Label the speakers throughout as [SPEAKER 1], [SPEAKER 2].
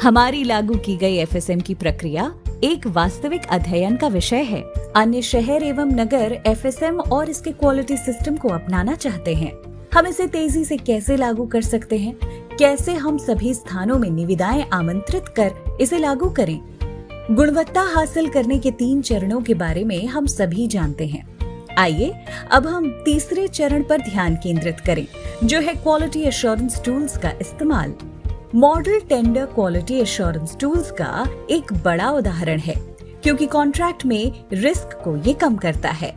[SPEAKER 1] हमारी लागू की गई एफएसएम की प्रक्रिया एक वास्तविक अध्ययन का विषय है। अन्य शहर एवं नगर एफएसएम और इसके क्वालिटी सिस्टम को अपनाना चाहते हैं। हम इसे तेजी से कैसे लागू कर सकते हैं, कैसे हम सभी स्थानों में निविदाएं आमंत्रित कर इसे लागू करें। गुणवत्ता हासिल करने के 3 चरणों के बारे में हम सभी जानते हैं। आइए अब हम तीसरे चरण पर ध्यान केंद्रित करें, जो है क्वालिटी एश्योरेंस टूल्स का इस्तेमाल। Model tender quality assurance tools का एक बड़ा उदाहरण है, क्योंकि कॉन्ट्रैक्ट में रिस्क को ये कम करता है।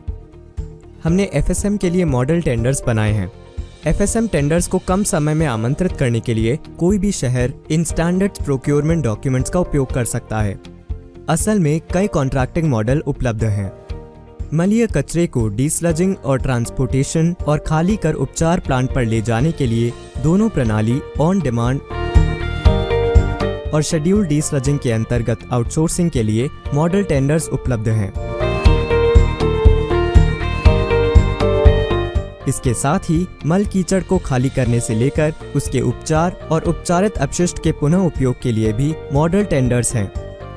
[SPEAKER 2] हमने एफएसएम के लिए मॉडल टेंडर्स बनाए हैं। एफएसएम टेंडर्स को कम समय में आमंत्रित करने के लिए कोई भी शहर इन स्टैंडर्ड प्रोक्योरमेंट डॉक्यूमेंट्स का उपयोग कर सकता है। असल में कई कॉन्ट्रैक्टिंग मॉडल उपलब्ध हैं। मलीय कचरे को डीस्लजिंग और ट्रांसपोर्टेशन और खाली कर उपचार प्लांट पर ले जाने के लिए दोनों प्रणाली ऑन डिमांड और शेड्यूल डीस्लजिंग के अंतर्गत आउटसोर्सिंग के लिए मॉडल टेंडर्स उपलब्ध हैं। इसके साथ ही मल कीचड़ को खाली करने से लेकर उसके उपचार और उपचारित अपशिष्ट के पुनः उपयोग के लिए भी मॉडल टेंडर्स हैं।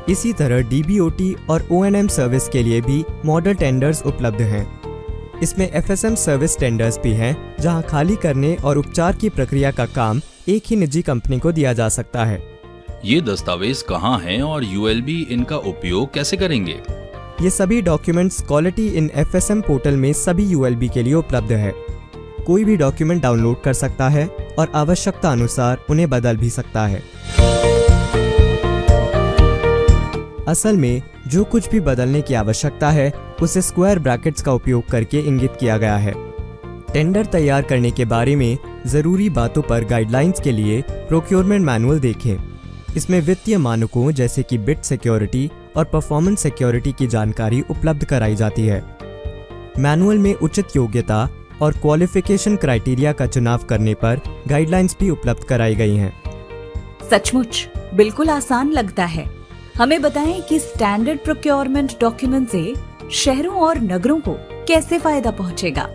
[SPEAKER 2] इसी तरह डीबीओटी और ओएनएम सर्विस के लिए भी मॉडल टेंडर्स उपलब्ध हैं। इसमें एफएसएम सर्विस टेंडर्स भी हैं, जहां खाली करने और उपचार की प्रक्रिया का काम एक ही निजी कंपनी को दिया जा सकता है।
[SPEAKER 3] ये दस्तावेज कहाँ हैं और यूएलबी इनका उपयोग कैसे करेंगे?
[SPEAKER 2] ये सभी documents quality in FSM portal में सभी यूएलबी के लिए उपलब्ध है। कोई भी डॉक्यूमेंट डाउनलोड कर सकता है और आवश्यकता अनुसार उन्हें बदल भी सकता है। असल में जो कुछ भी बदलने की आवश्यकता है उसे स्क्वायर ब्रैकेट्स का उपयोग करके इंगित किया गया है। टेंडर तैयार करने के बारे में जरूरी बातों पर गाइडलाइंस के लिए प्रोक्योरमेंट मैनुअल देखें। इसमें वित्तीय मानकों जैसे कि बिड सिक्योरिटी और परफॉर्मेंस सिक्योरिटी की जानकारी उपलब्ध कराई जाती है। मैनुअल में उचित योग्यता और क्वालिफिकेशन क्राइटेरिया का चुनाव करने पर गाइडलाइंस भी उपलब्ध कराई गई हैं।
[SPEAKER 1] सचमुच बिल्कुल आसान लगता है। हमें बताएं कि स्टैंडर्ड प्रोक्योरमेंट डॉक्यूमेंट से शहरों और नगरों को कैसे फायदा पहुंचेगा।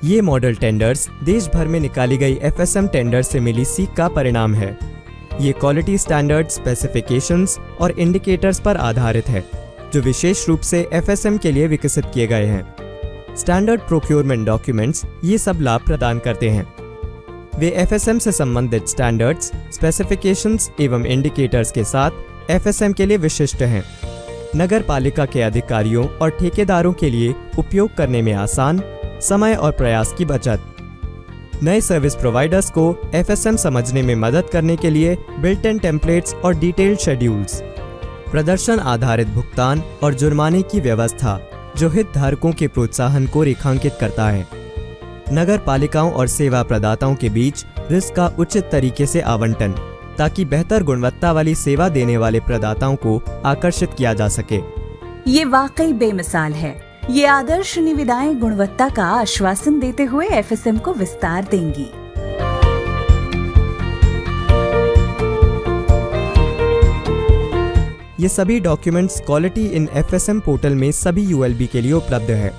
[SPEAKER 2] ये मॉडल टेंडर्स देश भर में निकाली गई एफएसएम टेंडर से मिली सीख का परिणाम है। ये क्वालिटी स्टैंडर्ड स्पेसिफिकेशंस और इंडिकेटर्स पर आधारित है, जो विशेष रूप से एफएसएम के लिए विकसित किए गए हैं। स्टैंडर्ड प्रोक्योरमेंट डॉक्यूमेंट्स ये सब लाभ प्रदान करते हैं। वे एफएसएम से संबंधित स्टैंडर्ड्स, स्पेसिफिकेशंस एवं इंडिकेटर्स के साथ एफएसएम के लिए विशिष्ट हैं। नगर पालिका के अधिकारियों और ठेकेदारों के लिए उपयोग करने में आसान, समय और प्रयास की बचत। नए सर्विस प्रोवाइडर्स को एफएसएम समझने में मदद करने के लिए बिल्ट इन टेम्पलेट्स और डिटेल्ड शेड्यूल्स। प्रदर्शन आधारित भुगतान और जुर्माने की व्यवस्था, जो हितधारकों के प्रोत्साहन को रेखांकित करता है। नगर पालिकाओं और सेवा प्रदाताओं के बीच रिस्क का उचित तरीके से आवंटन, ताकि बेहतर गुणवत्ता वाली सेवा देने वाले प्रदाताओं को आकर्षित किया जा सके।
[SPEAKER 1] ये वाकई बेमिसाल है। ये आदर्श निविदाएं गुणवत्ता का आश्वासन देते हुए एफएसएम को विस्तार देंगी।
[SPEAKER 2] ये सभी documents quality in FSM portal में सभी यूएलबी के लिए उपलब्ध है।